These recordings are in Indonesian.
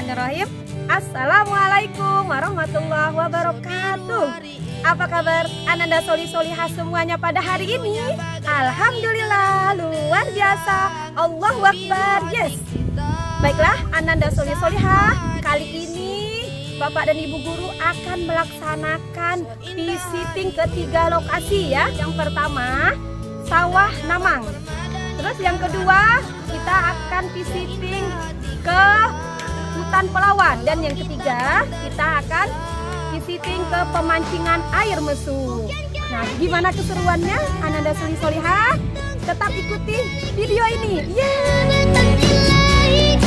Bismillahirrahmanirrahim. Assalamualaikum warahmatullahi wabarakatuh. Apa kabar Ananda Soli-Solihah semuanya pada hari ini? Alhamdulillah, luar biasa. Allahu Akbar, yes. Baiklah Ananda Soli-Solihah, kali ini Bapak dan Ibu Guru akan melaksanakan visiting ke 3 lokasi ya. Yang pertama, Sawah Namang. Terus yang kedua, kita akan visiting ke Hutan Pelawan. Dan yang ketiga, kita akan visiting ke pemancingan air mesum. Nah, gimana keseruannya Ananda Soli-Solihah? Tetap ikuti video ini. Yeay!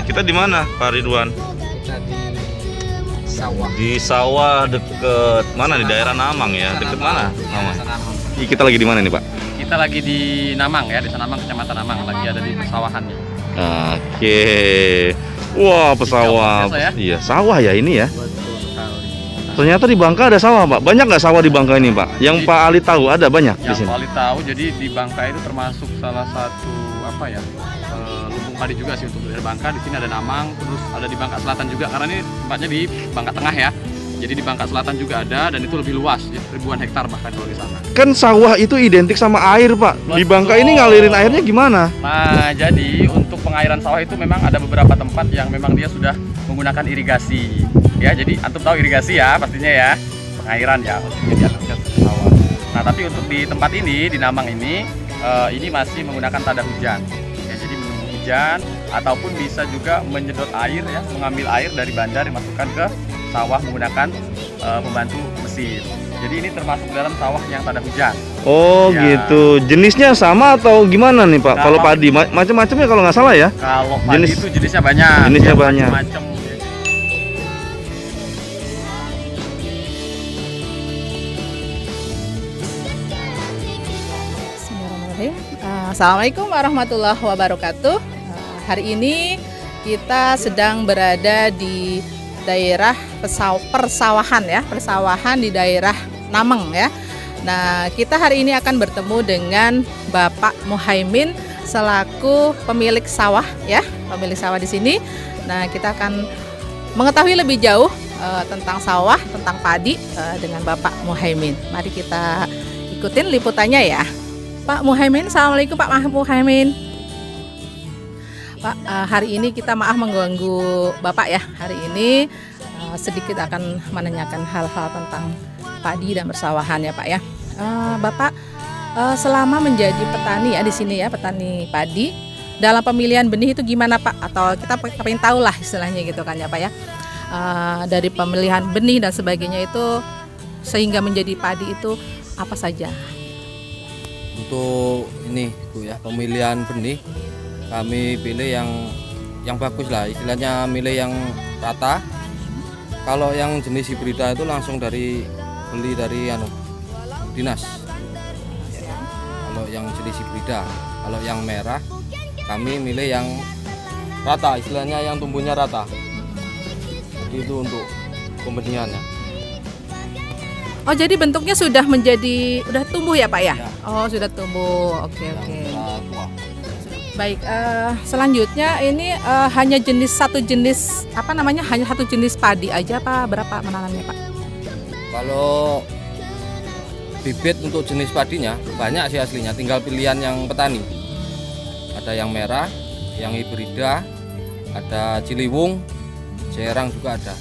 Kita di mana, Pak Ridwan? Kita di sawah. Di sawah deket mana? Di daerah Namang ya? Deket mana? Namang. Kita lagi di mana nih, Pak? Kita lagi di Namang ya, di Namang, Kecamatan Namang, lagi ada di persawahannya. Oke. Wah, pesawat. Iya, sawah ya ini ya. Betul sekali. Ternyata di Bangka ada sawah, Pak. Banyak nggak sawah di Bangka ini, Pak? Yang Pak Ali tahu ada banyak di Yang sini. Pak Ali tahu, jadi di Bangka itu termasuk salah satu apa ya? Lumbung padi juga sih untuk dari Bangka. Di sini ada Namang, terus ada di Bangka Selatan juga karena ini tempatnya di Bangka Tengah ya. Jadi di Bangka Selatan juga ada dan itu lebih luas, ribuan hektar bahkan kalau di sana. Kan sawah itu identik sama air, Pak. Di Bangka ini ngalirin airnya gimana? Nah, jadi untuk pengairan sawah itu memang ada beberapa tempat yang memang dia sudah menggunakan irigasi. Ya, jadi antum tahu irigasi ya pastinya ya. Pengairan ya untuk dialirkan ke sawah. Nah, tapi untuk di tempat ini di Namang ini masih menggunakan tada hujan. Ya, jadi menunggu hujan ataupun bisa juga menyedot air ya, mengambil air dari bandar dimasukkan ke sawah menggunakan pembantu mesin. Jadi ini termasuk dalam sawah yang tada hujan. Oh Ya. gitu. Jenisnya sama atau gimana nih, Pak? Kalau padi macam-macamnya kalau nggak salah ya? Kalau padi itu jenisnya banyak. Jenisnya banyak. Macam-macam. Bismillahirrahmanirrahim. Assalamualaikum warahmatullahi wabarakatuh. Hari ini kita sedang berada di daerah persawahan ya, persawahan di daerah Namang ya. Nah, kita hari ini akan bertemu dengan Bapak Muhaimin selaku pemilik sawah ya, pemilik sawah di sini. Nah, kita akan mengetahui lebih jauh tentang sawah, tentang padi dengan Bapak Muhaimin. Mari kita ikutin liputannya ya. Pak Muhaimin, assalamualaikum Pak Muhaimin. Pak, hari ini kita maaf mengganggu Bapak ya. Hari ini sedikit akan menanyakan hal-hal tentang padi dan persawahan ya Pak ya. Bapak selama menjadi petani ya di sini ya, petani padi, dalam pemilihan benih itu gimana Pak? Atau kita pengen tahu lah istilahnya gitu kan ya Pak ya. Dari pemilihan benih dan sebagainya itu sehingga menjadi padi itu apa saja? Untuk ini Bu ya, pemilihan benih kami pilih yang bagus lah, istilahnya milih yang rata. Kalau yang jenis hibrida itu langsung beli dari dinas. Kalau yang jenis hibrida, kalau yang merah kami milih yang rata, istilahnya yang tumbuhnya rata. Jadi itu untuk pembenihannya. Oh, jadi bentuknya sudah tumbuh ya Pak ya? Oh, sudah tumbuh. Oke. Baik, selanjutnya ini hanya satu jenis padi aja Pak? Berapa menanamnya Pak? Kalau bibit untuk jenis padinya banyak sih aslinya, tinggal pilihan yang petani. Ada yang merah, yang hibrida, ada ciliwung, jerang juga ada.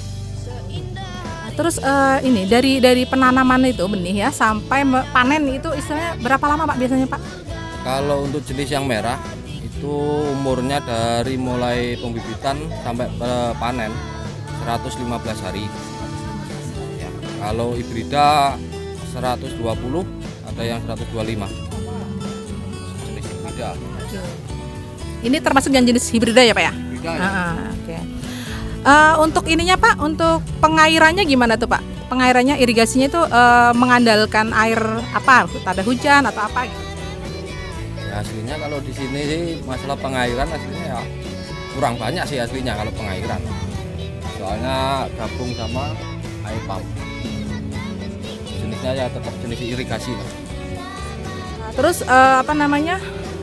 Terus ini dari penanaman itu benih ya sampai panen itu istilahnya berapa lama Pak biasanya Pak? Kalau untuk jenis yang merah itu umurnya dari mulai pembibitan sampai panen 115 hari. Ya, kalau hibrida 120, ada yang 125. Jenis hibrida. Ini termasuk yang jenis hibrida ya Pak ya? Hibrida ya. Oke. Untuk ininya Pak, untuk pengairannya gimana tuh Pak? Pengairannya, irigasinya itu mengandalkan air apa? Tada hujan atau apa gitu? Ya, aslinya kalau di sini sih masalah pengairan aslinya ya kurang banyak sih aslinya kalau pengairan. Soalnya gabung sama air pump. jenisnya ya tetap jenis irigasi. Terus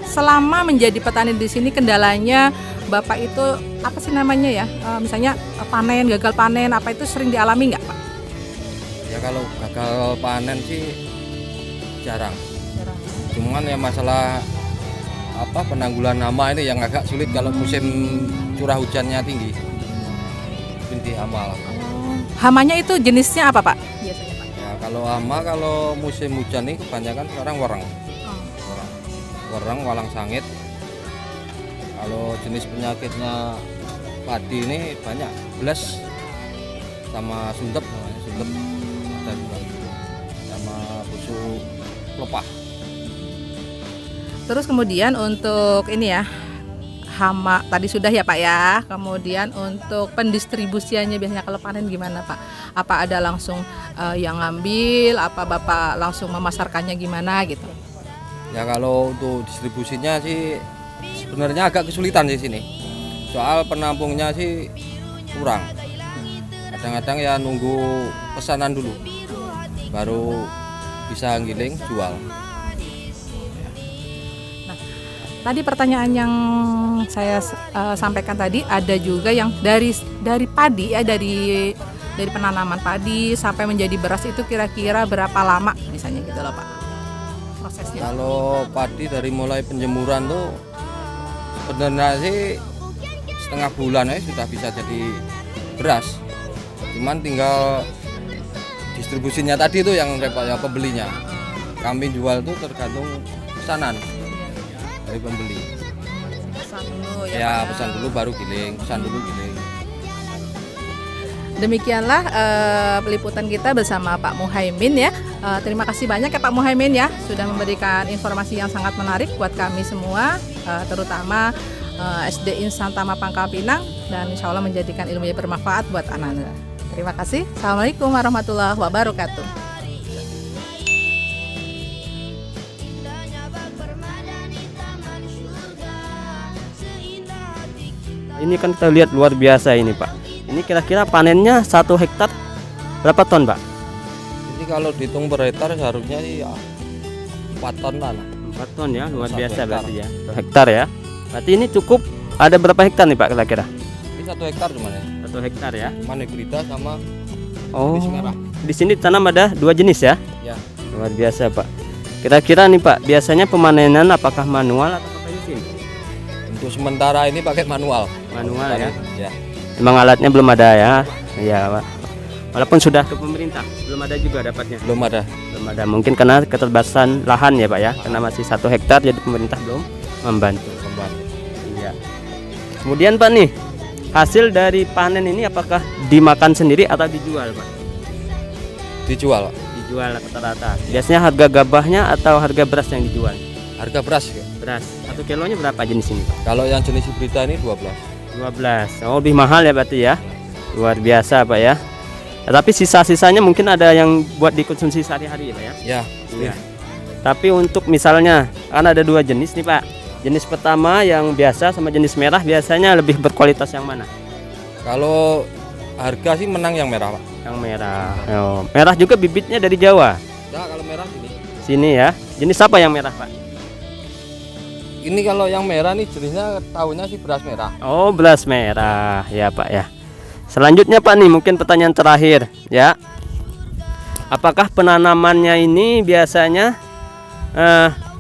selama menjadi petani di sini kendalanya Bapak itu apa sih namanya ya? Misalnya panen, gagal panen, apa itu sering dialami nggak Pak? Ya kalau gagal panen sih jarang. Cuman ya masalah penanggulan hama ini yang agak sulit kalau musim curah hujannya tinggi. Binti hama lah. Hamanya itu jenisnya apa Pak? Biasanya Pak? Ya kalau hama kalau musim hujan ini kebanyakan sekarang wereng. Wereng, walang sangit. Kalau jenis penyakitnya padi ini banyak, bles sama sundep, ada juga, sama busuk pelepah. Terus kemudian untuk ini ya, hama tadi sudah ya Pak ya. Kemudian untuk pendistribusiannya biasanya kalau panen gimana Pak? Apa ada langsung yang ngambil? Apa Bapak langsung memasarkannya gimana gitu? Ya kalau untuk distribusinya sih sebenarnya agak kesulitan di sini. Soal penampungnya sih kurang. Kadang-kadang ya nunggu pesanan dulu, baru bisa giling jual. Tadi pertanyaan yang saya sampaikan tadi ada juga yang dari padi ya, dari penanaman padi sampai menjadi beras itu kira-kira berapa lama misalnya gitu loh Pak prosesnya? Kalau padi dari mulai penjemuran tuh sebenarnya sih setengah bulan sudah bisa jadi beras. Cuman tinggal distribusinya tadi tuh yang repot ya pembelinya. Kami jual tuh tergantung pesanan dari pembeli. Pesan dulu Ya pesan dulu baru giling, pesan dulu giling. Demikianlah peliputan kita bersama Pak Muhaimin ya. Terima kasih banyak ya Pak Muhaimin ya sudah memberikan informasi yang sangat menarik buat kami semua, terutama SD Insan Tama Pangkal Pinang, dan insya Allah menjadikan ilmu yang bermanfaat buat anak-anak. Terima kasih. Assalamualaikum warahmatullahi wabarakatuh. Ini kan kita lihat luar biasa ini Pak. Ini kira-kira panennya 1 hektar berapa ton Pak? Ini kalau dihitung per hektar seharusnya sih ya 4 ton lah. 4 ton ya, luar 1 biasa hektar. berarti ya. 1 hektar ya. Berarti ini cukup ada berapa hektar nih Pak kira-kira? Ini 1 hektar cuman ya. 1 hektar ya. Cuman hibrida sama Oh. jenis merah. Di sini tanam ada 2 jenis ya? Ya. Luar biasa Pak. Kira-kira nih Pak, biasanya pemanenan apakah manual atau pakai mesin? Untuk sementara ini pakai manual. Manual ya. Ya. Emang alatnya belum ada ya? Iya Pak. Walaupun sudah ke pemerintah, belum ada juga dapatnya. Belum ada. Belum ada. Mungkin karena keterbatasan lahan ya Pak ya. Karena masih 1 hektar jadi pemerintah belum membantu. Iya. Kemudian Pak nih, hasil dari panen ini apakah dimakan sendiri atau dijual Pak? Dijual. Dijual rata-rata. Biasanya harga gabahnya atau harga beras yang dijual? Harga beras ya. Beras. 1 kilonya berapa jenis ini Pak? Kalau yang jenis hibrida ini 12. 12. Oh, lebih mahal ya berarti ya. Luar biasa Pak ya. Tapi sisa-sisanya mungkin ada yang buat dikonsumsi sehari-hari ya Pak ya. Ya. Iya. Tapi untuk misalnya kan ada 2 jenis nih Pak. Jenis pertama yang biasa sama jenis merah biasanya lebih berkualitas yang mana? Kalau harga sih menang yang merah Pak. Yang merah. Oh, merah juga bibitnya dari Jawa. Ya kalau merah sini. Sini ya. Jenis apa yang merah Pak? Ini kalau yang merah nih jenisnya tahunya sih beras merah. Oh, beras merah ya Pak ya. Selanjutnya Pak nih mungkin pertanyaan terakhir ya. Apakah penanamannya ini biasanya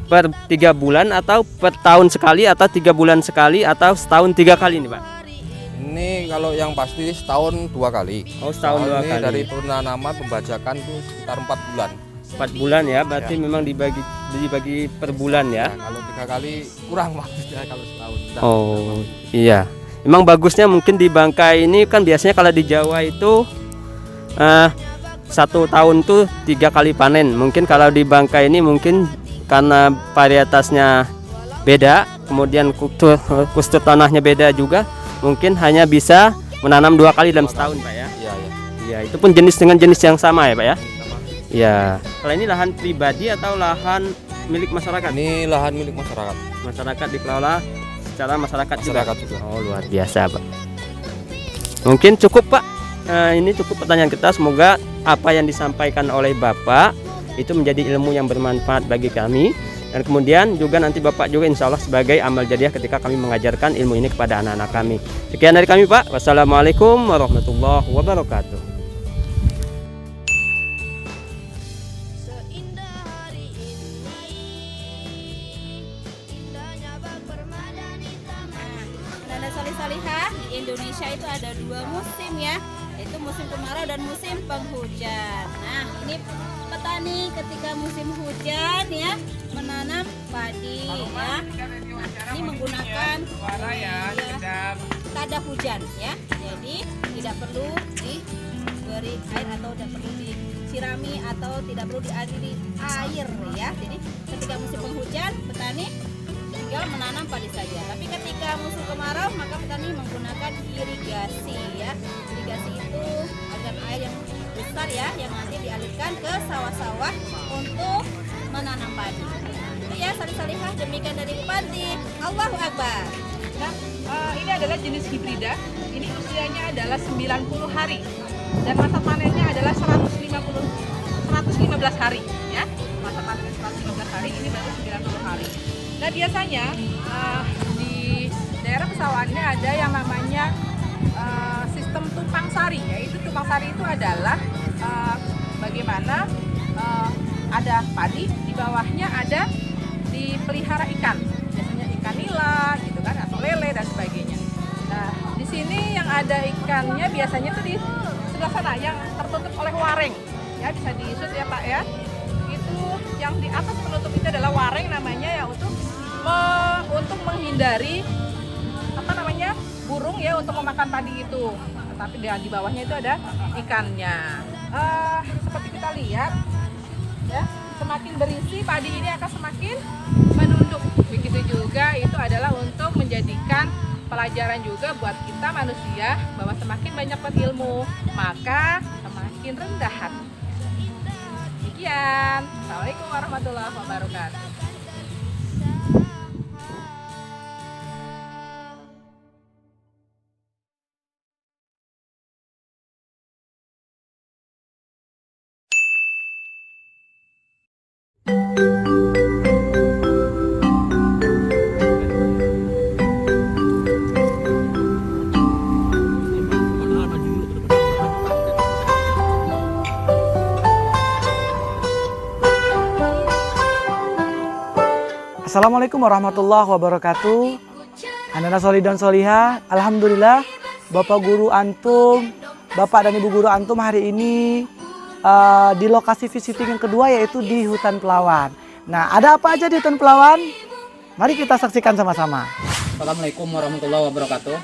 per 3 bulan atau per tahun sekali atau 3 bulan sekali atau setahun 3 kali nih Pak? Ini kalau yang pasti setahun 2 kali. Oh, setahun 2 Ini kali. dari penanaman pembajakan tuh sekitar 4 bulan. 4 bulan ya, berarti Ya. memang dibagi per bulan ya. Nah, kalau 3 kali kurang maksudnya kalau setahun. Oh iya, memang bagusnya mungkin di Bangkai ini kan biasanya kalau di Jawa itu 1 tahun tuh 3 kali panen. Mungkin kalau di Bangkai ini mungkin karena varietasnya beda, kemudian kustur tanahnya beda juga, mungkin hanya bisa menanam 2 kali dalam setahun Pak ya. Iya, iya. Iya, itu pun jenis dengan jenis yang sama ya Pak ya. Iya. Kalau ini lahan pribadi atau lahan milik masyarakat? Ini lahan milik masyarakat. Masyarakat dikelola secara masyarakat Masyarakat juga. Oh, luar biasa Pak. Mungkin cukup Pak. Ini cukup pertanyaan kita. Semoga apa yang disampaikan oleh Bapak itu menjadi ilmu yang bermanfaat bagi kami. Dan kemudian juga nanti Bapak juga insya Allah sebagai amal jariah ketika kami mengajarkan ilmu ini kepada anak-anak kami. Sekian dari kami Pak. Wassalamualaikum warahmatullahi wabarakatuh. Nanda solih-solihah, di Indonesia itu ada 2 musim ya, yaitu musim kemarau dan musim penghujan. Nah, ini petani ketika musim hujan ya menanam padi ya. Nah, ini menggunakan tada hujan ya. Jadi tidak perlu diberi air atau tidak perlu disirami atau tidak perlu dialiri air ya. Jadi ketika musim penghujan petani tinggal menanam padi saja. Tapi ketika musim kemarau maka petani menggunakan irigasi ya. Irigasi itu aliran air yang besar ya yang nanti dialirkan ke sawah-sawah untuk menanam padi. Itu ya salih-salihah, demikian dari Panti. Allahu Akbar. Nah, ini adalah jenis hibrida. Ini usianya adalah 90 hari dan masa panennya adalah 115 hari ya. Masa panen 115 hari, ini baru 90 hari. Nah, biasanya di daerah pesawahannya ada yang namanya sistem tumpang sari, yaitu tumpang sari itu adalah bagaimana ada padi, di bawahnya ada dipelihara ikan, biasanya ikan nila gitu kan, atau lele dan sebagainya. Nah, di sini yang ada ikannya biasanya itu di sebelah sana yang tertutup oleh wareng, ya bisa diisut ya Pak ya. Itu yang di atas penutup itu adalah wareng namanya ya, untuk menghindari burung ya untuk memakan padi itu. Tapi di bawahnya itu ada ikannya. Seperti kita lihat ya, semakin berisi padi ini akan semakin menunduk. Begitu juga itu adalah untuk menjadikan pelajaran juga buat kita manusia bahwa semakin banyak berilmu maka semakin rendah hati. Demikian. Assalamualaikum warahmatullahi wabarakatuh. Assalamualaikum warahmatullahi wabarakatuh. Anak-anak solih dan solihah, alhamdulillah Bapak Guru Antum, Bapak dan Ibu Guru Antum hari ini di lokasi visiting yang kedua, yaitu di Hutan Pelawan. Nah, ada apa aja di Hutan Pelawan? Mari kita saksikan sama-sama. Assalamualaikum warahmatullahi wabarakatuh.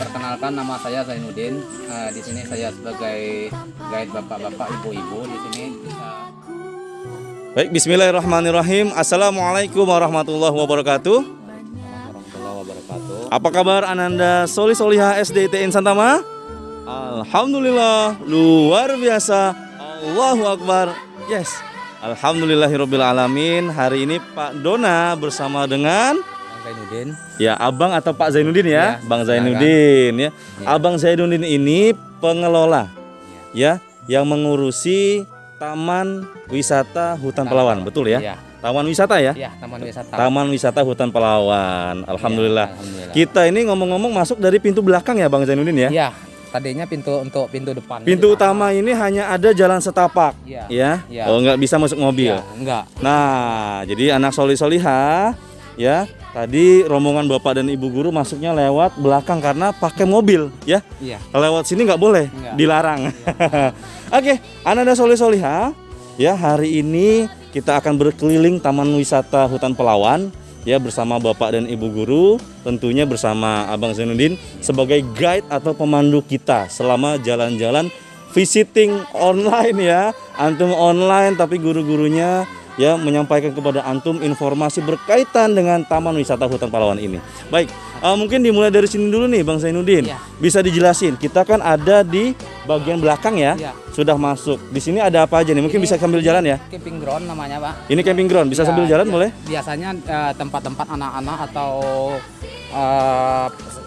Perkenalkan, nama saya Zainuddin. Di sini saya sebagai guide bapak-bapak, ibu-ibu di sini bisa. Baik, bismillahirrahmanirrahim. Assalamualaikum warahmatullahi wabarakatuh. Apa kabar Ananda Solih Solihah SDITN Santama? Alhamdulillah, luar biasa. Allahu Akbar. Yes. Alhamdulillahirabbil alamin. Hari ini Pak Dona bersama dengan Zainuddin. Ya, Abang atau Pak Zainuddin ya, Ya, Bang Zainuddin ya. Abang Zainuddin ini pengelola ya, yang mengurusi Taman Wisata Hutan Pelawan, betul ya? Iya. Taman wisata ya? Iya, Taman Wisata. Taman Wisata Hutan Pelawan. Alhamdulillah. Iya, alhamdulillah. Kita ini ngomong-ngomong masuk dari pintu belakang ya Bang Zainuddin ya? Iya, tadinya pintu depan. Pintu utama ini hanya ada jalan setapak. Iya. Ya? Iya. Oh, nggak bisa masuk mobil. Iya, enggak. Nah, jadi anak solih solihah ya, tadi rombongan Bapak dan Ibu Guru masuknya lewat belakang karena pakai mobil ya. Iya. Lewat sini nggak boleh, Nggak. dilarang. Oke, Ananda solih solihah ya, hari ini kita akan berkeliling Taman Wisata Hutan Pelawan ya bersama Bapak dan Ibu Guru, tentunya bersama Abang Zainuddin sebagai guide atau pemandu kita selama jalan-jalan visiting online ya. Antum online tapi guru-gurunya ya menyampaikan kepada antum informasi berkaitan dengan Taman Wisata Hutan Pelawan ini. Baik, mungkin dimulai dari sini dulu nih Bang Zainuddin. Ya. Bisa dijelasin, kita kan ada di bagian belakang ya. Ya. Sudah masuk. Di sini ada apa aja nih? Mungkin Ini bisa sambil jalan ya. Camping ground namanya, Pak. Ini camping ground, bisa Ya, sambil jalan ya. boleh? Biasanya tempat-tempat anak-anak atau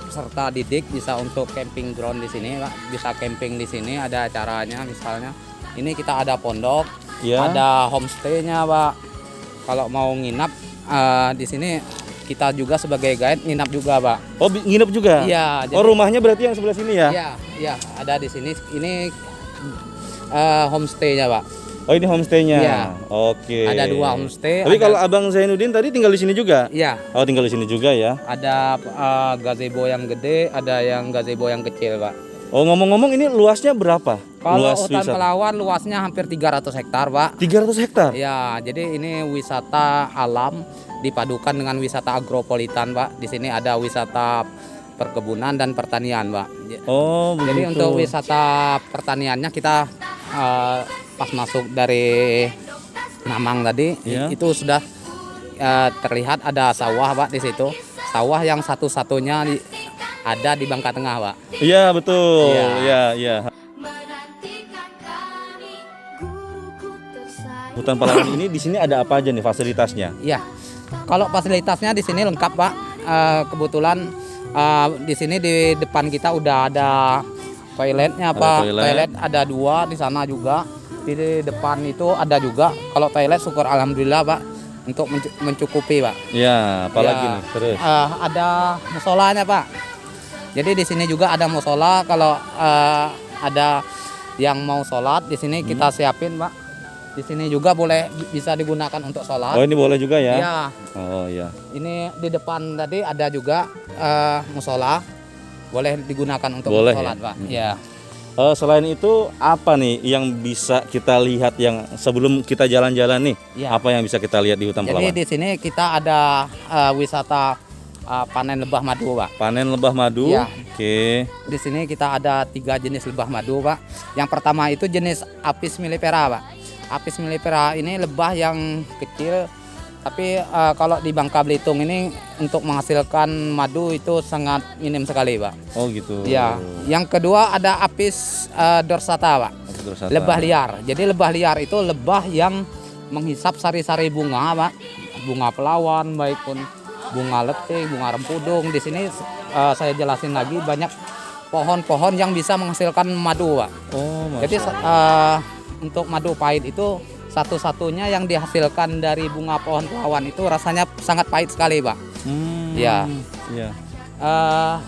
peserta didik bisa untuk camping ground di sini, Pak. Bisa camping di sini, ada acaranya misalnya ini kita ada pondok, Ya. ada homestay-nya, Pak. Kalau mau nginap di sini kita juga sebagai guide nginap juga, Pak. Oh, nginep juga? Iya. Oh, rumahnya berarti yang sebelah sini ya? Iya, iya, ada di sini. Ini homestay-nya, Pak. Oh, ini homestay-nya. Iya. Oke. Ada 2 homestay. Tapi ada- kalau Abang Zainuddin tadi tinggal di sini juga? Iya, Oh, tinggal di sini juga ya. ada gazebo yang gede, ada yang gazebo yang kecil, Pak. Oh, ngomong-ngomong ini luasnya berapa? Kalau Luas hutan wisata? Pelawan luasnya hampir 300 hektar, Pak. 300 hektar? Ya, jadi ini wisata alam dipadukan dengan wisata agropolitan, Pak. Di sini ada wisata perkebunan dan pertanian, Pak. Oh, Jadi begitu. untuk wisata pertaniannya kita pas masuk dari Namang tadi Iya. itu sudah terlihat ada sawah, Pak, di situ. Sawah yang satu-satunya ada di Bangka Tengah, Pak. Iya, betul. Iya. Iya, iya. Hutan Palawan ini di sini ada apa aja nih fasilitasnya? Iya. Kalau fasilitasnya di sini lengkap, Pak. Kebetulan di sini di depan kita udah ada toiletnya, Ada Pak. toilet. Toilet ada 2 di sana juga. Di depan itu ada juga. Kalau toilet syukur alhamdulillah, Pak, untuk mencukupi, Pak. Ya, apalagi Ya, nih? Terus. ada musolanya, Pak. Jadi di sini juga ada musola. Kalau ada yang mau sholat di sini kita siapin, Pak. Di sini juga bisa digunakan untuk sholat. Oh, ini boleh juga ya? Iya. Oh, iya. Ini di depan tadi ada juga musola, boleh digunakan untuk Boleh, sholat, ya? Pak. Ya. Selain itu apa nih yang bisa kita lihat yang sebelum kita jalan-jalan nih? Iya. Apa yang bisa kita lihat di Hutan Jadi Palawan? di sini kita ada wisata panen lebah madu, Pak. Panen lebah madu. Iya. Oke. Di sini kita ada 3 jenis lebah madu, Pak. Yang pertama itu jenis Apis mellifera, Pak. Apis mellifera ini lebah yang kecil, tapi kalau di Bangka Belitung ini untuk menghasilkan madu itu sangat minim sekali, Pak. Oh, gitu. Ya, yang kedua ada Apis dorsata, Pak. Terus Lebah liar. Jadi lebah liar itu lebah yang menghisap sari-sari bunga, Pak. Bunga pelawan, baik pun bunga letik, bunga rempudung. Di sini saya jelasin lagi banyak pohon-pohon yang bisa menghasilkan madu, Pak. Oh, Jadi untuk madu pahit itu satu-satunya yang dihasilkan dari bunga pohon pelawan itu rasanya sangat pahit sekali, Pak. Ya. Iya.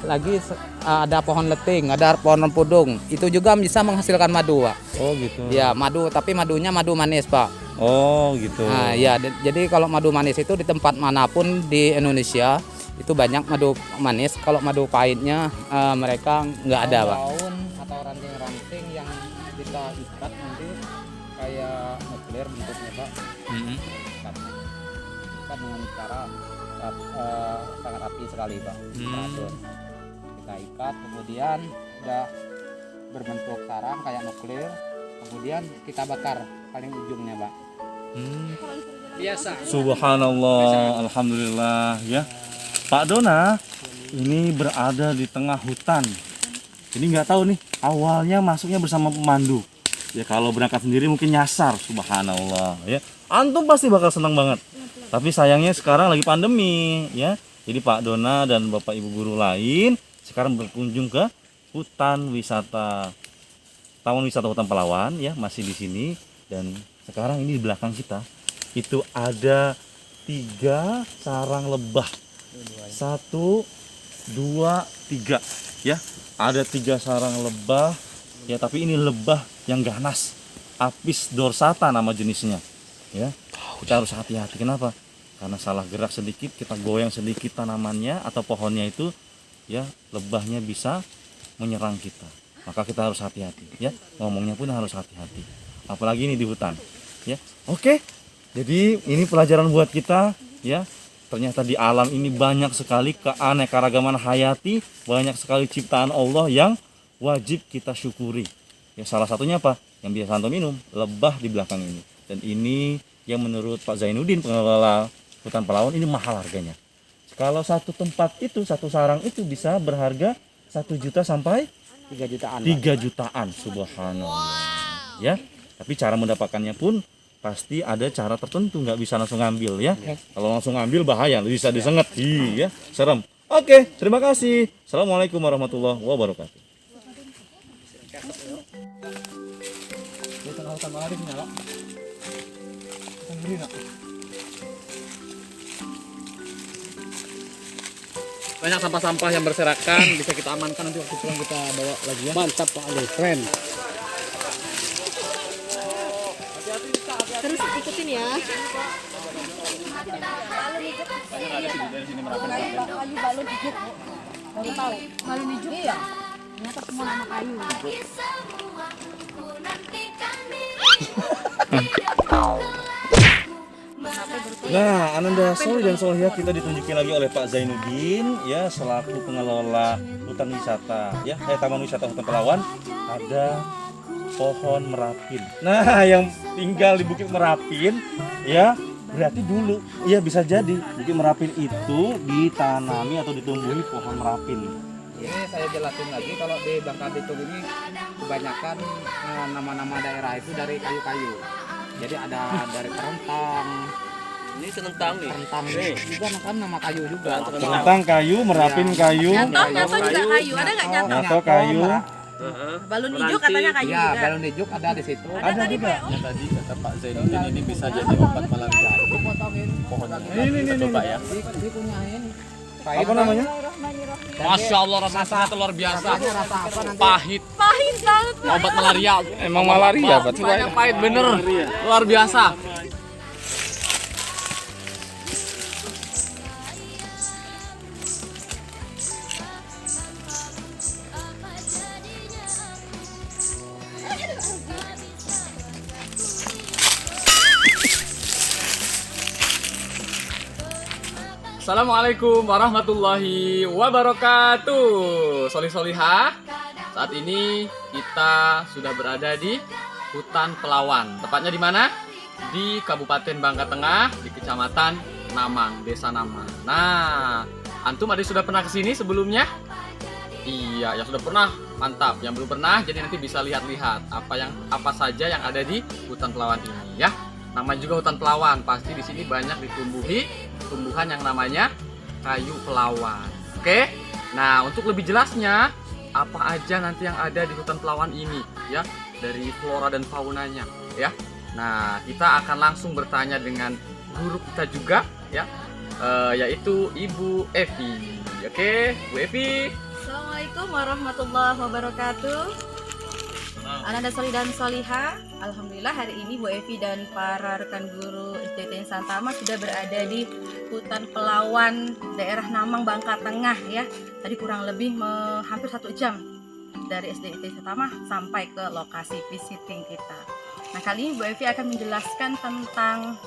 Lagi ada pohon leting, ada pohon rempudung. Itu juga bisa menghasilkan madu, Pak. Oh, gitu. Ya, madu, tapi madunya madu manis, Pak. Oh, gitu. Nah, ya, jadi kalau madu manis itu di tempat manapun di Indonesia itu banyak madu manis. Kalau madu pahitnya mereka nggak ada, Pak. Daun atau ranting-ranting yang kita ikat nanti kayak nuklir bentuknya, Pak. Ikat dengan cara sangat rapi sekali, Pak. Teratur. Kita ikat, kemudian udah berbentuk sarang kayak nuklir, kemudian kita bakar paling ujungnya, Pak. Biasa. Subhanallah, alhamdulillah ya. Pak Dona ini berada di tengah hutan. Ini nggak tahu nih, awalnya masuknya bersama pemandu. Ya kalau berangkat sendiri mungkin nyasar, subhanallah ya. Antum pasti bakal senang banget. Tapi sayangnya sekarang lagi pandemi ya. Jadi Pak Dona dan Bapak Ibu guru lain sekarang berkunjung ke hutan wisata Taman Wisata Hutan Palawan ya, masih di sini. Dan sekarang ini di belakang kita itu ada 3 sarang lebah. 1, 2, 3 ya. Ada 3 sarang lebah ya, tapi ini lebah yang ganas. Apis dorsata nama jenisnya ya. Kita harus hati-hati. Kenapa? Karena salah gerak sedikit, kita goyang sedikit tanamannya atau pohonnya itu ya, lebahnya bisa menyerang kita. Maka kita harus hati-hati ya. Ngomongnya pun harus hati-hati. Apalagi ini di hutan ya. Oke. Jadi ini pelajaran buat kita ya. Ternyata di alam ini banyak sekali keanekaragaman hayati, banyak sekali ciptaan Allah yang wajib kita syukuri. Ya, salah satunya apa? Yang biasa antum minum, lebah di belakang ini. Dan ini yang menurut Pak Zainuddin, pengelola Hutan Palawan, ini mahal harganya. Kalau satu tempat itu, satu sarang itu bisa berharga 1 juta sampai 3 jutaan. 3 jutaan, subhanallah. Ya, tapi cara mendapatkannya pun pasti ada cara tertentu, nggak bisa langsung ngambil ya. Kalau langsung ngambil bahaya, bisa disengat, ya, serem. Oke, terima kasih. Assalamualaikum warahmatullahi wabarakatuh. Banyak sampah-sampah yang berserakan, bisa kita amankan nanti waktu pulang kita bawa lagi ya. Mantap Pak Ali, keren. Terus ikutin ya. Balon hijau. Baru tahu. Balon hijau. Iya. Ternyata semua nama kayu. Nah, Ananda Soli dan Solihah kita ditunjukin lagi oleh Pak Zainuddin ya selaku pengelola hutan wisata ya, Taman Wisata Hutan Pelawan. Ada pohon merapin. Nah, yang tinggal di Bukit Merapin ya, berarti dulu ya bisa jadi Bukit Merapin itu ditanami atau ditumbuhi pohon merapin. Ini saya jelasin lagi, kalau di Bangka Belitung ini kebanyakan nama-nama daerah itu dari kayu-kayu. Jadi ada dari terentang. Ini senentang nih. Terentang juga kan nama kayu juga. Terentang kayu, merapin kayu, Nyato juga kayu. Ada nggak nyato? nyato kayu. Balon hijau katanya kayu Iya, juga. balon hijau ada di situ. Ada juga. Tadi kata Pak Zainuddin ini bisa jadi obat malaria. Pohonnya. Ini coba ya. Dikunyain. Apa namanya? Masya Allah rasanya luar biasa. Rasa apa nanti? Pahit. Pahit banget. Obat malaria. Emang malaria, Pak. Banyak pahit bener. Luar biasa. Assalamualaikum warahmatullahi wabarakatuh. Solih-solihah, saat ini kita sudah berada di Hutan Pelawan. Tepatnya di mana? Di Kabupaten Bangka Tengah, di Kecamatan Namang, Desa Namang. Nah, antum ada yang sudah pernah kesini sebelumnya? Iya, yang sudah pernah, mantap. Yang belum pernah, jadi nanti bisa lihat-lihat apa saja yang ada di Hutan Pelawan ini ya. Namanya juga hutan pelawan, pasti di sini banyak ditumbuhi tumbuhan yang namanya kayu pelawan. Oke, nah untuk lebih jelasnya apa aja nanti yang ada di hutan pelawan ini ya, dari flora dan faunanya ya. Nah kita akan langsung bertanya dengan guru kita juga ya, yaitu Ibu Evi. Oke, Bu Evi. Assalamualaikum warahmatullahi wabarakatuh. Ananda Soli dan Solihah, alhamdulillah hari ini Bu Evi dan para rekan guru SDIT Santama sudah berada di Hutan Pelawan daerah Namang Bangka Tengah ya. Tadi kurang lebih hampir 1 jam dari SDIT Santama sampai ke lokasi visiting kita. Nah kali ini Bu Evi akan menjelaskan tentang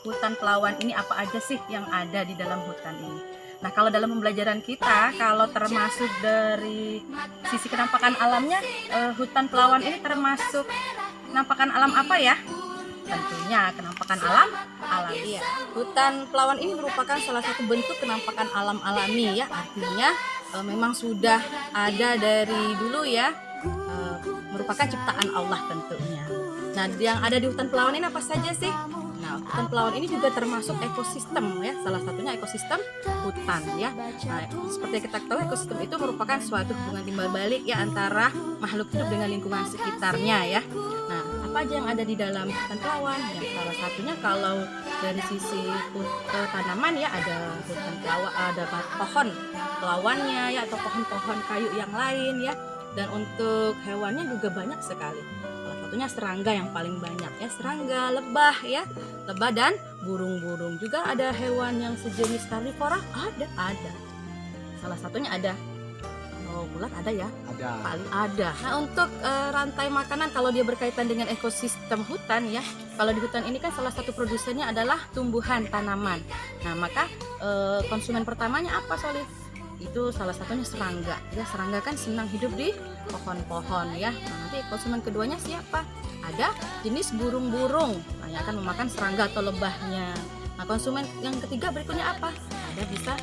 Hutan Pelawan ini, apa aja sih yang ada di dalam hutan ini. Nah kalau dalam pembelajaran kita, kalau termasuk dari sisi kenampakan alamnya, Hutan Pelawan ini termasuk kenampakan alam apa ya? Tentunya kenampakan alam alami ya. Hutan Pelawan ini merupakan salah satu bentuk kenampakan alam alami ya. Artinya memang sudah ada dari dulu ya, merupakan ciptaan Allah tentunya. Nah yang ada di Hutan Pelawan ini apa saja sih? Nah, hutan pelawan ini juga termasuk ekosistem ya, salah satunya ekosistem hutan ya. Nah, seperti yang kita ketahui, ekosistem itu merupakan suatu hubungan timbal balik ya antara makhluk hidup dengan lingkungan sekitarnya ya. Nah, apa aja yang ada di dalam hutan pelawan? Yang salah satunya kalau dari sisi tanaman ya, ada hutan pelawan, ada pohon pelawannya ya, atau pohon-pohon kayu yang lain ya. Dan untuk hewannya juga banyak sekali. Salah satunya serangga yang paling banyak ya, serangga, lebah ya, lebah dan burung-burung. Juga ada hewan yang sejenis karnivora, ada. Salah satunya ada ular, ada ya, paling ada. Nah untuk rantai makanan, kalau dia berkaitan dengan ekosistem hutan ya, kalau di hutan ini kan salah satu produsennya adalah tumbuhan tanaman. Nah maka konsumen pertamanya apa Solih? Itu salah satunya serangga ya. Serangga kan senang hidup di pohon-pohon ya. Nah, nanti konsumen keduanya siapa? Ada jenis burung-burung yang akan memakan serangga atau lebahnya. Nah konsumen yang ketiga berikutnya apa? Ada bisa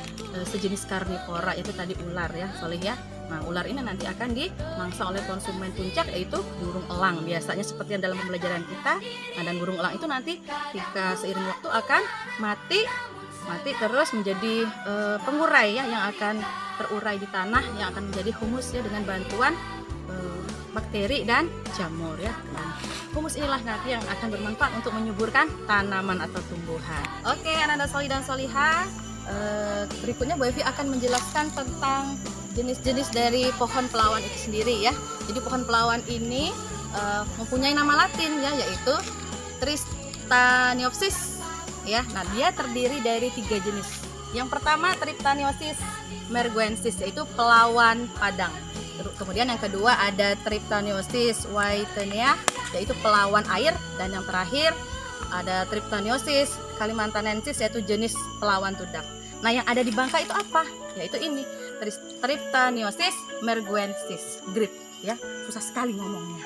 sejenis karnivora, itu tadi ular ya Solih ya. Nah ular ini nanti akan dimangsa oleh konsumen puncak, yaitu burung elang biasanya, seperti yang dalam pembelajaran kita. Nah dan burung elang itu nanti ketika seiring waktu akan mati terus menjadi pengurai ya, yang akan terurai di tanah, yang akan menjadi humus ya dengan bantuan bakteri dan jamur ya. Nah, humus inilah nanti yang akan bermanfaat untuk menyuburkan tanaman atau tumbuhan. Oke, Ananda Soli dan Solihah, berikutnya Bu Evi akan menjelaskan tentang jenis-jenis dari pohon pelawan itu sendiri ya. Jadi pohon pelawan ini mempunyai nama Latin ya, yaitu Tristaniopsis ya. Nah, dia terdiri dari 3 jenis. Yang pertama Triptaniosis merguensis, yaitu pelawan padang. Kemudian yang kedua ada Triptaniosis whitenea, yaitu pelawan air, dan yang terakhir ada Triptaniosis kalimantanensis, yaitu jenis pelawan tudak. Nah, yang ada di Bangka itu apa? Yaitu ini Triptaniosis merguensis grip ya. Susah sekali ngomongnya.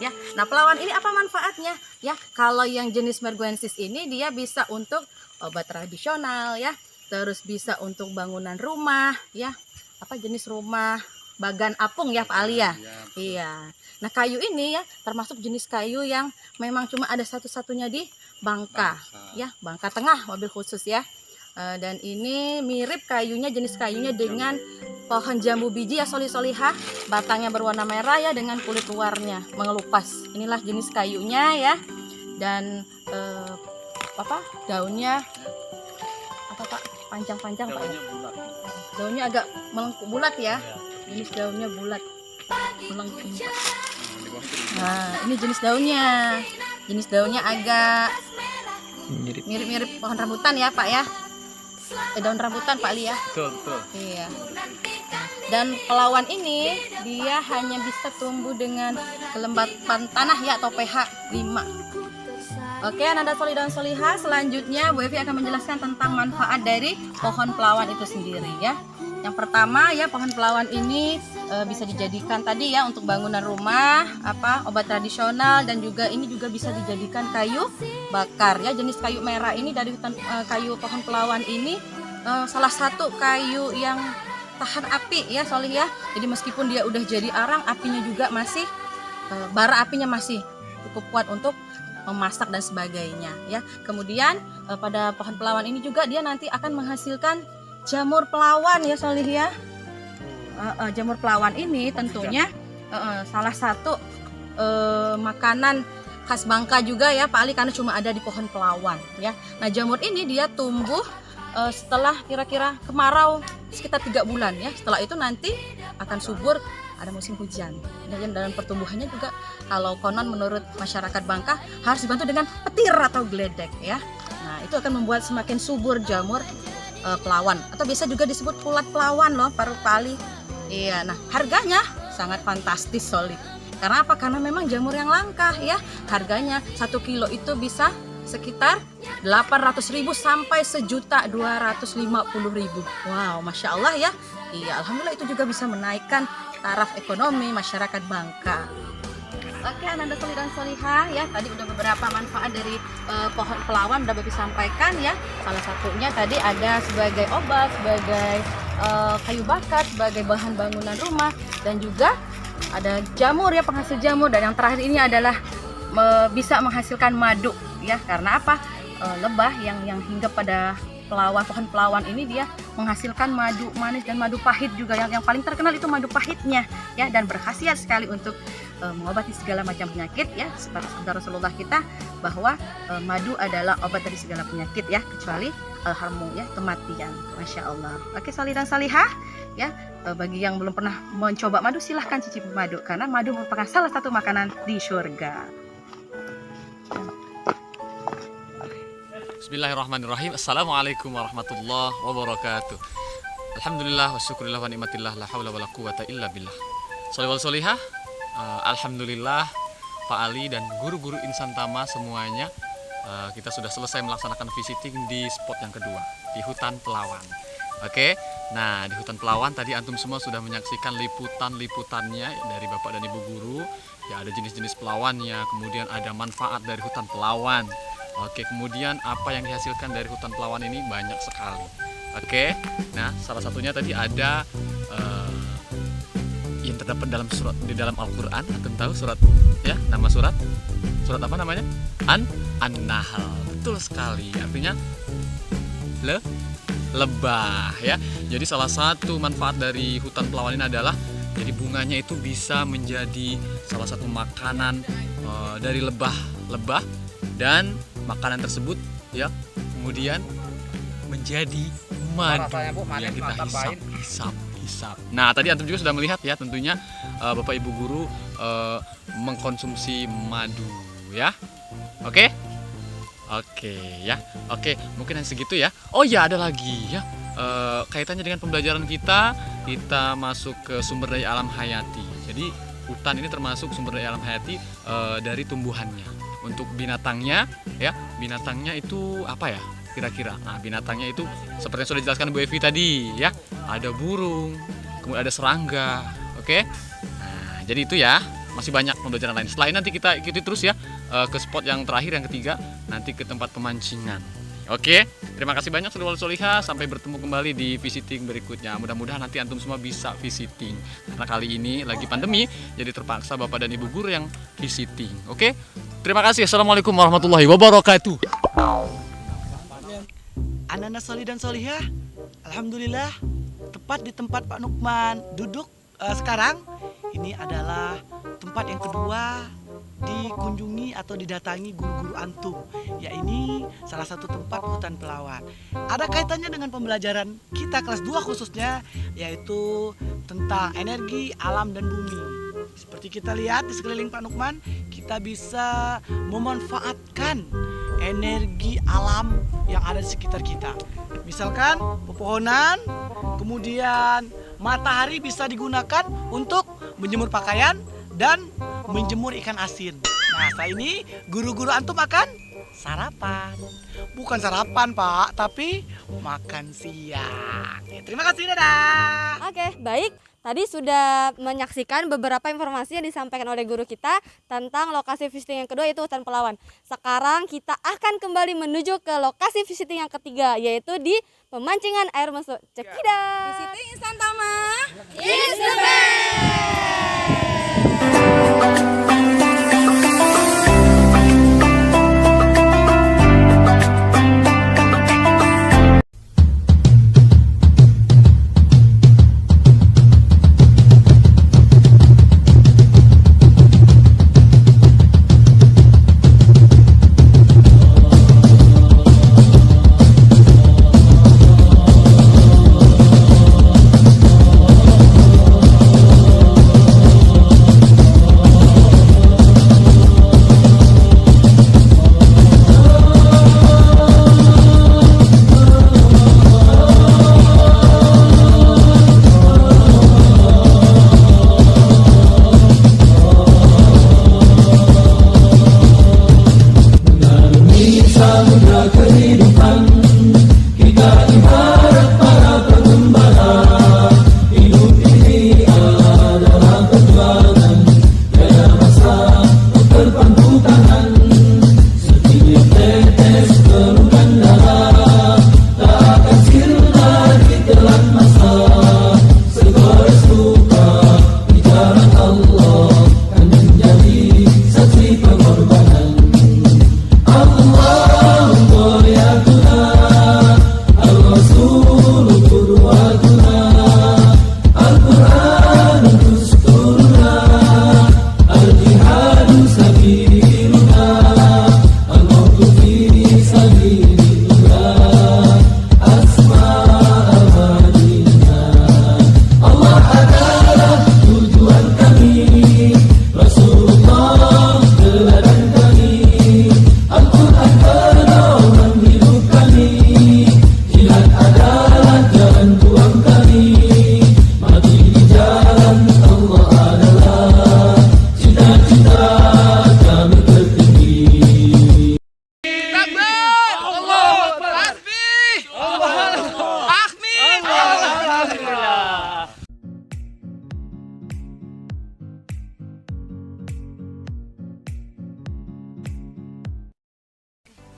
Ya. Nah, pelawan ini apa manfaatnya? Ya, kalau yang jenis merguensis ini dia bisa untuk obat tradisional ya, terus bisa untuk bangunan rumah ya. Apa jenis rumah? Bagan apung ya Pak Ali ya? Iya. Nah, kayu ini ya termasuk jenis kayu yang memang cuma ada satu-satunya di Bangka ya, Bangka Tengah mobil khusus ya. Dan ini mirip kayunya, jenis kayunya dengan pohon jambu biji ya Solihah. Batangnya berwarna merah ya dengan kulit luarnya mengelupas. Inilah jenis kayunya ya. Dan daunnya apa Pak? Panjang-panjang Pak ya? Daunnya agak melengkung bulat ya. Jenis daunnya bulat melengkung. Nah, ini jenis daunnya. Jenis daunnya agak mirip-mirip pohon rambutan ya Pak ya. Daun rambutan Pak Ali ya. Betul. Iya. Dan pelawan ini dia hanya bisa tumbuh dengan kelembapan tanah ya, atau pH 5. Oke, Ananda Soli dan Solihah, selanjutnya Bu Evi akan menjelaskan tentang manfaat dari pohon pelawan itu sendiri ya. Yang pertama ya, pohon pelawan ini bisa dijadikan tadi ya untuk bangunan rumah, obat tradisional, dan juga ini juga bisa dijadikan kayu bakar ya. Jenis kayu merah ini dari hutan kayu pohon pelawan ini salah satu kayu yang tahan api ya Solih ya. Jadi meskipun dia udah jadi arang, apinya juga masih bara apinya masih cukup kuat untuk memasak dan sebagainya ya. Kemudian pada pohon pelawan ini juga dia nanti akan menghasilkan jamur pelawan ya Solih ya. Jamur pelawan ini tentunya salah satu makanan khas Bangka juga ya Pak Ali, karena cuma ada di pohon pelawan ya. Nah, jamur ini dia tumbuh setelah kira-kira kemarau sekitar 3 bulan ya. Setelah itu nanti akan subur, ada musim hujan. Dan dalam pertumbuhannya juga kalau konon menurut masyarakat Bangka harus dibantu dengan petir atau geledek ya. Nah, itu akan membuat semakin subur jamur pelawan, atau biasa juga disebut pulat pelawan loh Pak Ali. Iya, nah harganya sangat fantastis Solih. Karena apa? Karena memang jamur yang langka ya. Harganya 1 kilo itu bisa sekitar 800.000 sampai 1.250.000. Wow, Masya Allah ya. Iya, Alhamdulillah itu juga bisa menaikkan taraf ekonomi masyarakat Bangka. Oke, Ananda Soli dan Solihah ya, tadi udah beberapa manfaat dari pohon pelawan udah Bapak sampaikan ya. Salah satunya tadi ada sebagai obat, sebagai kayu bakar, sebagai bahan bangunan rumah, dan juga ada jamur ya, penghasil jamur. Dan yang terakhir ini adalah bisa menghasilkan madu ya. Karena apa? Lebah yang hinggap pada pohon pelawan ini dia menghasilkan madu manis dan madu pahit juga. Yang paling terkenal itu madu pahitnya ya, dan berkhasiat sekali untuk mengobati segala macam penyakit ya. Seperti sabda Rasulullah kita bahwa madu adalah obat dari segala penyakit ya, kecuali alharmu ya, kematian. Masya Allah. Oke, Soli dan Solihah ya, bagi yang belum pernah mencoba madu silahkan cicipi madu, karena madu merupakan salah satu makanan di surga. Bismillahirrahmanirrahim. Assalamualaikum warahmatullahi wabarakatuh. Alhamdulillah wa syukurillah wa nikmatillah, la haula wala quwata illa billah. Sholli wal solihah. Alhamdulillah Pak Ali dan guru-guru Insan Tama semuanya, kita sudah selesai melaksanakan visiting di spot yang kedua, di hutan Pelawan. Oke, nah di hutan Pelawan tadi antum semua sudah menyaksikan liputan-liputannya dari Bapak dan Ibu guru. Ya, ada jenis-jenis pelawannya, kemudian ada manfaat dari hutan Pelawan. Oke, kemudian apa yang dihasilkan dari hutan Pelawan ini banyak sekali. Oke, nah salah satunya tadi ada yang terdapat dalam surat di dalam Al-Quran. Antum tahu surat ya, nama surat apa namanya? An-Nahl. Betul sekali, artinya lebah ya. Jadi salah satu manfaat dari hutan Pelawan ini adalah jadi bunganya itu bisa menjadi salah satu makanan dari lebah-lebah dan makanan tersebut ya kemudian menjadi madu Rasanya, Bu, manis, yang kita mantap, bain. hisap. Nah, tadi antum juga sudah melihat ya tentunya Bapak Ibu guru mengkonsumsi madu ya. Oke? Oke ya. Oke, mungkin hanya segitu ya. Oh ya, ada lagi ya. Kaitannya dengan pembelajaran kita masuk ke sumber daya alam hayati. Jadi hutan ini termasuk sumber daya alam hayati dari tumbuhannya. Untuk binatangnya ya, binatangnya itu apa ya? Kira-kira. Nah, binatangnya itu seperti yang sudah dijelaskan Bu Evi tadi ya. Ada burung, kemudian ada serangga. Oke? Nah, jadi itu ya. Masih banyak pembelajaran lain. Setelah ini nanti kita ikuti terus ya ke spot yang terakhir, yang ketiga, nanti ke tempat pemancingan. Oke, terima kasih banyak Solihah Solihah. Sampai bertemu kembali di visiting berikutnya. Mudah-mudahan nanti antum semua bisa visiting. Karena kali ini lagi pandemi, jadi terpaksa Bapak dan Ibu guru yang visiting. Oke, terima kasih. Assalamualaikum warahmatullahi wabarakatuh. Anak-anak Solih dan Solihah, alhamdulillah tepat di tempat Pak Nukman duduk sekarang. Ini adalah tempat yang kedua dikunjungi atau didatangi guru-guru antum. Ya, ini salah satu tempat hutan Pelawan. Ada kaitannya dengan pembelajaran kita kelas 2 khususnya, yaitu tentang energi alam dan bumi. Seperti kita lihat di sekeliling Pak Nukman, kita bisa memanfaatkan energi alam yang ada di sekitar kita. Misalkan pepohonan, kemudian matahari bisa digunakan untuk menjemur pakaian dan menjemur ikan asin. Nah, saya ini guru-guru antum akan sarapan. Bukan sarapan, Pak, tapi makan siang. Ya, terima kasih, dadah. Oke, baik. Tadi sudah menyaksikan beberapa informasi yang disampaikan oleh guru kita tentang lokasi visiting yang kedua, yaitu hutan Pelawan. Sekarang kita akan kembali menuju ke lokasi visiting yang ketiga, yaitu di pemancingan air mesuk. Cekidak. Visiting Instan Tama is the best.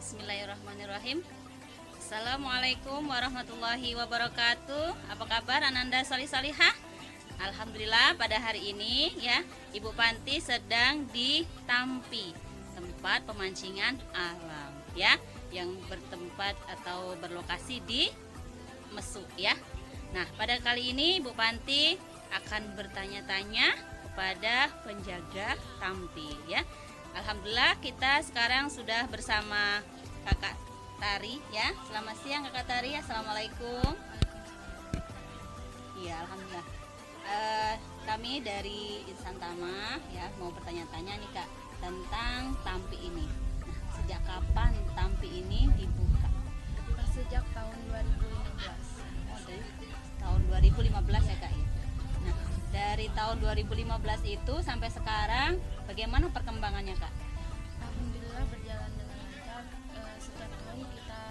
Bismillahirrahmanirrahim. Assalamualaikum warahmatullahi wabarakatuh. Apa kabar Ananda Solih Solihah? Alhamdulillah pada hari ini ya Ibu Panti sedang di Tampi, tempat pemancingan alam ya, yang bertempat atau berlokasi di Mesuk ya. Nah, pada kali ini Ibu Panti akan bertanya-tanya kepada penjaga Tampi ya. Alhamdulillah kita sekarang sudah bersama Kakak Tari ya. Selamat siang Kakak Tari. Assalamualaikum. Iya, alhamdulillah. Kami dari Insan Tama ya mau bertanya-tanya nih Kak tentang Tampi ini. Nah, sejak kapan Tampi ini dibuka? Sejak tahun 2015. Oh, dari tahun 2015 ya Kak ya. Nah, dari tahun 2015 itu sampai sekarang bagaimana perkembangannya Kak? Alhamdulillah berjalan dengan lancar. Setiap tahun kita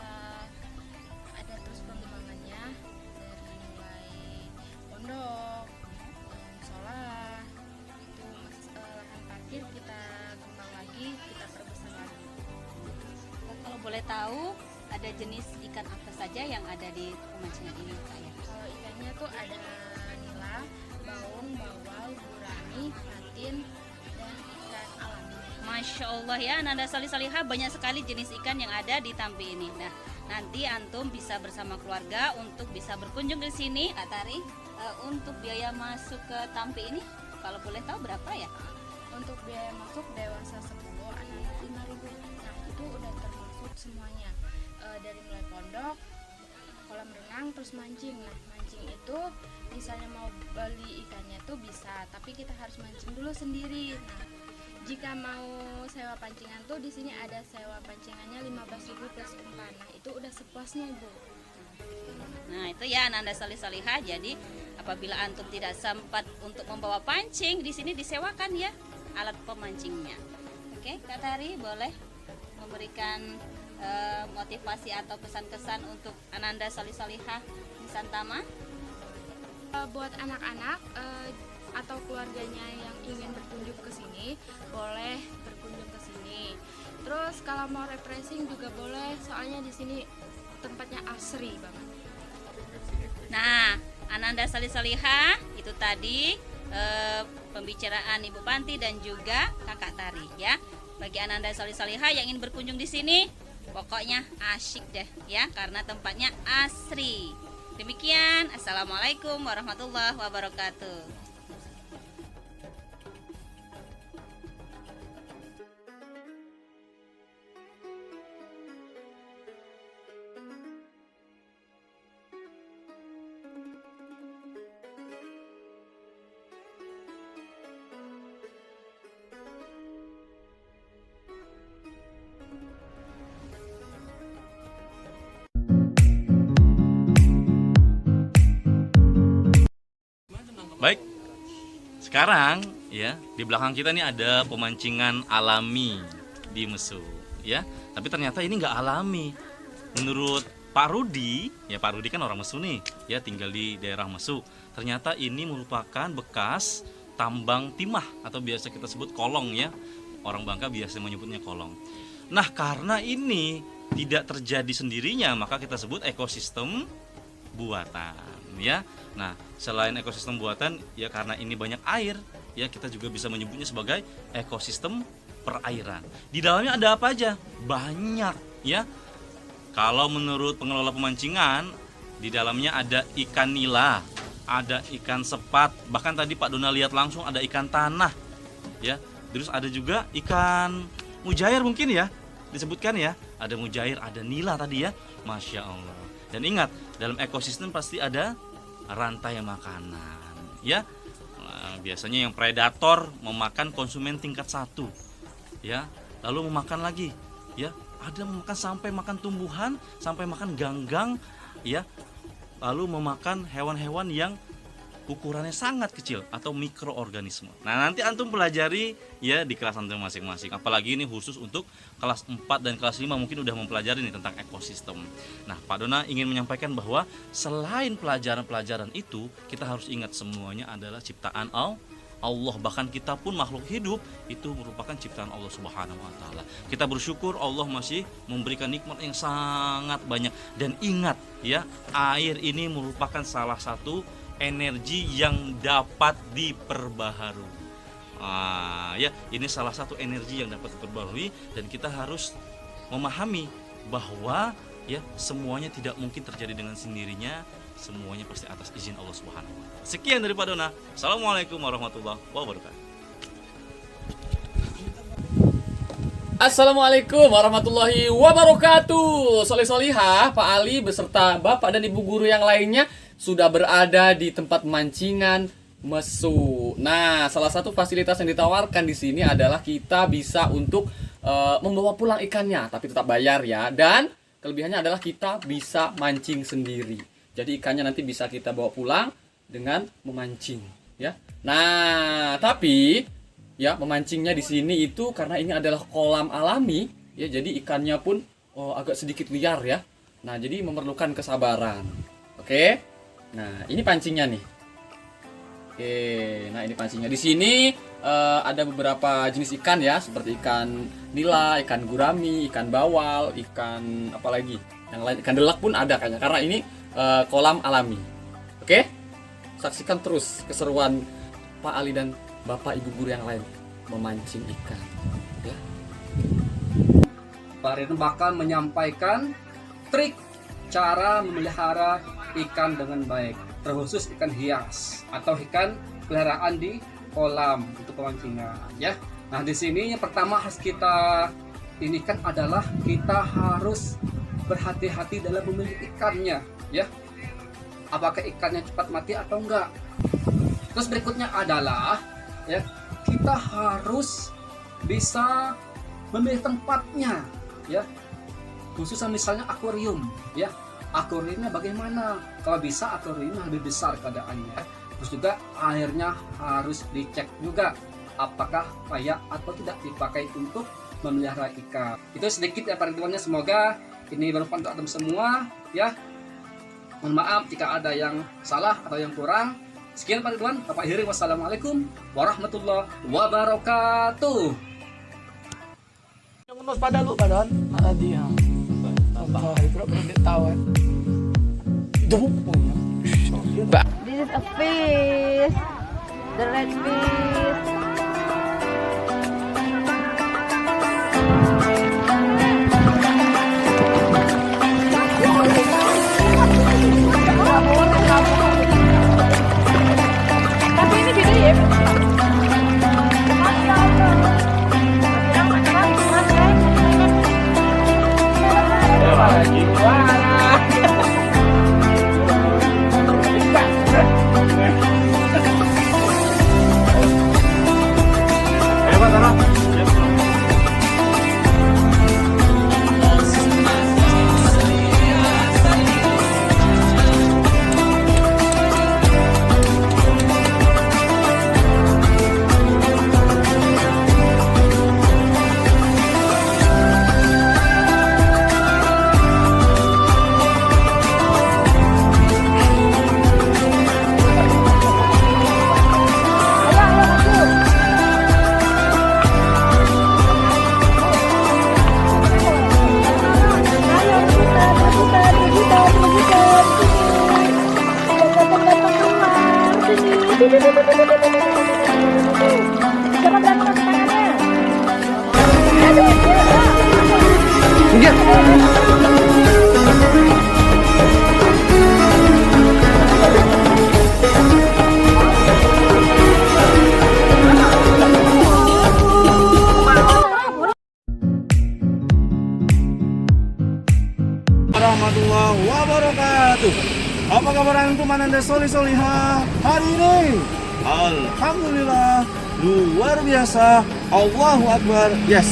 ada terus perkembangannya dari mulai pondok, musola, itu lahan parkir kita kembang lagi, kita perbesar lagi. Kalau boleh tahu ada jenis ikan apa saja yang ada di pemancingan ini Kak ya? Kalau ikannya tuh ada nila, baung, bawal, gurami, patin, dan ikan alam. Masya Allah ya, Ananda Solih-Solihah, banyak sekali jenis ikan yang ada di Tampi ini. Nah, nanti antum bisa bersama keluarga untuk bisa berkunjung di sini, Kak Tari. Untuk biaya masuk ke Tampi ini, kalau boleh tahu berapa ya? Untuk biaya masuk dewasa 10, anak-anak 5.000. Nah, itu udah termasuk semuanya. Dari mulai pondok, kolam renang, terus mancing. Nah, mancing itu misalnya mau beli ikannya tuh bisa, tapi kita harus mancing dulu sendiri. Nah, jika mau sewa pancingan tuh di sini ada sewa pancingannya 15.000 plus umpan. Nah, itu udah sepuasnya, Ibu. Nah, itu ya Ananda Solih-Solihah. Jadi, apabila antum tidak sempat untuk membawa pancing, di sini disewakan ya alat pemancingnya. Oke, Kak Tari boleh memberikan motivasi atau pesan-kesan untuk Ananda Solih-Solihah Insan Tama? Buat anak-anak atau keluarganya yang ingin berkunjung ke sini, boleh berkunjung ke sini. Terus kalau mau refreshing juga boleh, soalnya di sini tempatnya asri banget. Nah, Ananda Solih-Solihah itu tadi pembicaraan Ibu Panti dan juga Kakak Tari ya. Bagi Ananda Solih-Solihah yang ingin berkunjung di sini, pokoknya asyik deh ya, karena tempatnya asri. Demikian, Assalamualaikum warahmatullahi wabarakatuh. Baik, sekarang ya di belakang kita nih ada pemancingan alami di Mesu ya. Tapi ternyata ini nggak alami. Menurut Pak Rudi, ya Pak Rudi kan orang Mesu nih, ya tinggal di daerah Mesu. Ternyata ini merupakan bekas tambang timah atau biasa kita sebut kolong ya. Orang Bangka biasa menyebutnya kolong. Nah, karena ini tidak terjadi sendirinya, maka kita sebut ekosistem buatan ya. Nah, selain ekosistem buatan ya karena ini banyak air ya, kita juga bisa menyebutnya sebagai ekosistem perairan. Di dalamnya ada apa aja? Banyak ya. Kalau menurut pengelola pemancingan, di dalamnya ada ikan nila, ada ikan sepat, bahkan tadi Pak Dona lihat langsung ada ikan tanah ya. Terus ada juga ikan mujair mungkin ya disebutkan ya. Ada mujair, ada nila tadi ya. Masya Allah. Dan ingat, dalam ekosistem pasti ada rantai makanan ya. Nah, biasanya yang predator memakan konsumen tingkat 1 ya, lalu memakan lagi ya, ada memakan sampai makan tumbuhan, sampai makan ganggang ya, lalu memakan hewan-hewan yang ukurannya sangat kecil atau mikroorganisme. Nah, nanti antum pelajari ya di kelas antum masing-masing. Apalagi ini khusus untuk kelas 4 dan kelas 5 mungkin udah mempelajari nih tentang ekosistem. Nah, Pak Dona ingin menyampaikan bahwa selain pelajaran-pelajaran itu, kita harus ingat semuanya adalah ciptaan Allah. Bahkan kita pun makhluk hidup itu merupakan ciptaan Allah Subhanahu wa taala. Kita bersyukur Allah masih memberikan nikmat yang sangat banyak. Dan ingat ya, air ini merupakan salah satu energi yang dapat diperbaharui. Ya, ini salah satu energi yang dapat diperbaharui dan kita harus memahami bahwa ya semuanya tidak mungkin terjadi dengan sendirinya, semuanya pasti atas izin Allah Subhanahu wa taala. Sekian dari Pak Dona. Assalamualaikum warahmatullahi wabarakatuh. Assalamualaikum warahmatullahi wabarakatuh. Solih-solihah, Pak Ali beserta Bapak dan Ibu guru yang lainnya sudah berada di tempat mancingan mesu. Nah, salah satu fasilitas yang ditawarkan di sini adalah kita bisa untuk membawa pulang ikannya, tapi tetap bayar ya. Dan kelebihannya adalah kita bisa mancing sendiri. Jadi ikannya nanti bisa kita bawa pulang dengan memancing, ya. Nah, tapi ya memancingnya di sini itu karena ini adalah kolam alami, ya. Jadi ikannya pun agak sedikit liar ya. Nah, jadi memerlukan kesabaran. Oke. Nah, ini pancingnya nih. Oke, nah ini pancingnya. Di sini ada beberapa jenis ikan ya, seperti ikan nila, ikan gurami, ikan bawal, ikan apa lagi? Yang lain, ikan delak pun ada kayaknya. Karena ini kolam alami. Oke? Saksikan terus keseruan Pak Ali dan Bapak Ibu guru yang lain memancing ikan. Ya. Pak Ridwan bakal menyampaikan trik cara memelihara ikan dengan baik, terkhusus ikan hias atau ikan peliharaan di kolam untuk pemancingan, ya. Nah, di sini yang pertama harus kita ini kan adalah kita harus berhati-hati dalam memilih ikannya, ya. Apakah ikannya cepat mati atau enggak? Terus berikutnya adalah ya, kita harus bisa memilih tempatnya, ya. Khususnya misalnya akuarium, ya. Akuariumnya bagaimana? Kalau bisa akuariumnya lebih besar keadaannya. Terus juga airnya harus dicek juga apakah layak atau tidak dipakai untuk memelihara ikan. Itu sedikit ya Pak Ridwannya, semoga ini bermanfaat untuk semua, ya. Mohon maaf jika ada yang salah atau yang kurang. Sekian Pak Ridwan, Bapak akhiri. Wassalamualaikum warahmatullahi wabarakatuh. Yang menurut pada lu badan tadi ya. Apa itu berarti tahu kan? Itu punya. This is a fish. The red fish. Tapi ini beda ya. Warahmatullahi wabarakatuh. Apa kabar antum Ananda solih-solihah hari ini? Alhamdulillah, luar biasa. Allahu Akbar. Yes.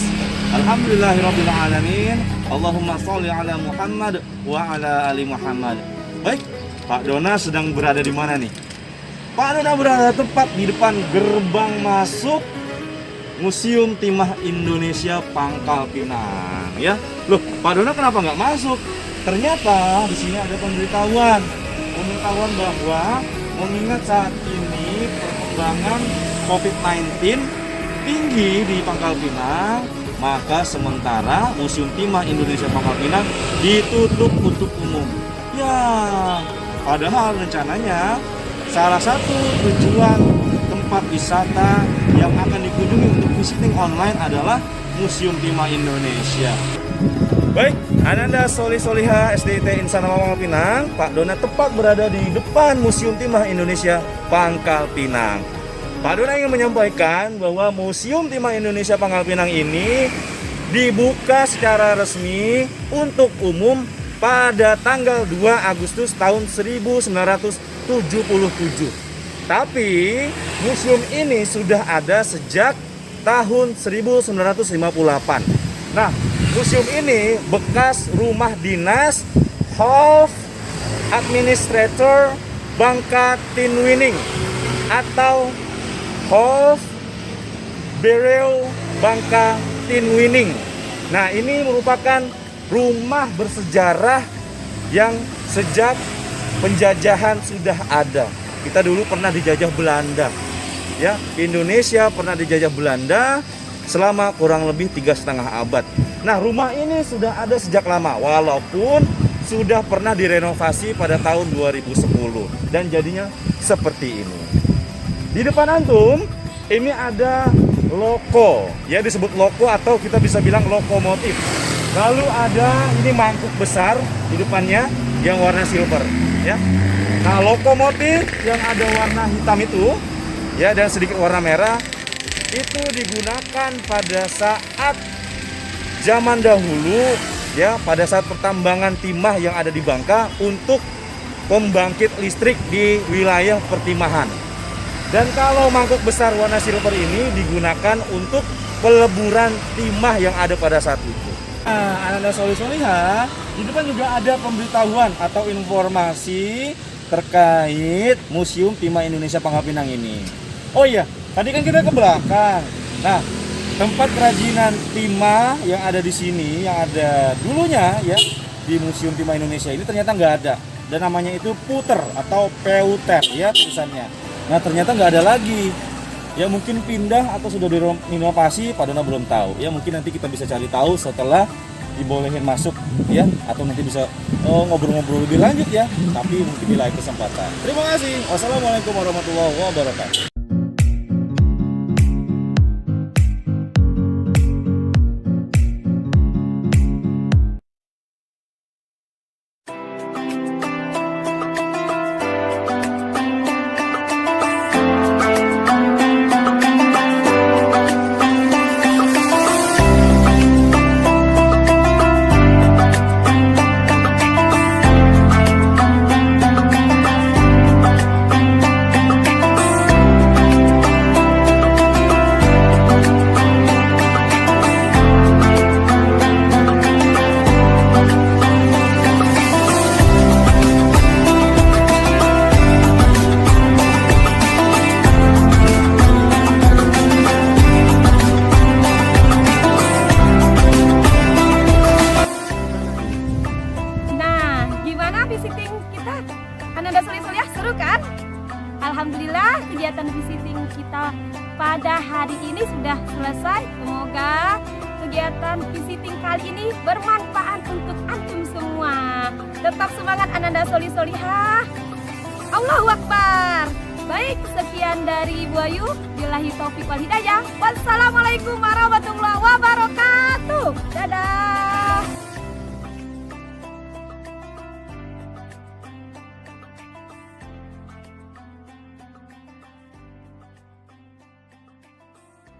Alhamdulillahirabbil alamin. Allahumma sholli ala Muhammad wa ala ali Muhammad. Baik, Pak Dona sedang berada di mana nih? Pak Dona berada tepat di depan gerbang masuk Museum Timah Indonesia Pangkal Pinang, ya. Loh, Pak Dona kenapa nggak masuk? Ternyata di sini ada pemberitahuan bahwa mengingat saat ini perkembangan COVID-19 tinggi di Pangkal Pinang, maka sementara Museum Timah Indonesia Pangkal Pinang ditutup untuk umum. Ya, padahal rencananya salah satu tujuan tempat wisata yang akan dikunjungi untuk visiting online adalah Museum Timah Indonesia. Baik, Ananda solih-solihah SDIT Insana Pangkal Pinang, Pak Dona tepat berada di depan Museum Timah Indonesia Pangkal Pinang. Pak Dona ingin menyampaikan bahwa Museum Timah Indonesia Pangkal Pinang ini dibuka secara resmi untuk umum pada tanggal 2 Agustus tahun 1977. Tapi museum ini sudah ada sejak tahun 1958. Nah, museum ini bekas rumah dinas Hof Administrator Bangka Tinwining atau Hof Burial Bangka Tinwining. Nah, ini merupakan rumah bersejarah yang sejak penjajahan sudah ada. Kita dulu pernah dijajah Belanda, ya, Indonesia pernah dijajah Belanda selama kurang lebih 3,5 abad. Nah, rumah ini sudah ada sejak lama, walaupun sudah pernah direnovasi pada tahun 2010 dan jadinya seperti ini. Di depan antum ini ada loko, ya, disebut loko atau kita bisa bilang lokomotif. Lalu ada ini mangkuk besar di depannya yang warna silver, ya. Nah, lokomotif yang ada warna hitam itu, ya, dan sedikit warna merah, itu digunakan pada saat zaman dahulu, ya, pada saat pertambangan timah yang ada di Bangka untuk pembangkit listrik di wilayah pertimahan. Dan kalau mangkuk besar warna silver ini digunakan untuk peleburan timah yang ada pada saat itu. Nah, Ananda Solih-Solihah, di depan juga ada pemberitahuan atau informasi terkait Museum Timah Indonesia Pangkal Pinang ini. Oh iya, tadi kan kita ke belakang. Nah, tempat kerajinan timah yang ada di sini, yang ada dulunya, ya, di Museum Timah Indonesia ini ternyata nggak ada. Dan namanya itu puter atau peuter, ya, tulisannya. Nah, ternyata nggak ada lagi. Ya, mungkin pindah atau sudah direnovasi, padahal belum tahu. Ya, mungkin nanti kita bisa cari tahu setelah dibolehin masuk, ya, atau nanti bisa ngobrol-ngobrol lebih lanjut, ya, tapi mungkin di lain kesempatan. Terima kasih. Wassalamualaikum warahmatullahi wabarakatuh. Visiting kita Ananda Solih-Solihah, seru kan? Alhamdulillah kegiatan visiting kita pada hari ini sudah selesai. Semoga kegiatan visiting kali ini bermanfaat untuk antum semua. Tetap semangat Ananda Solih-Solihah. Allahu Akbar. Baik, sekian dari Bu Ayu. Billahi taufiq wal hidayah. Wassalamualaikum warahmatullahi wabarakatuh.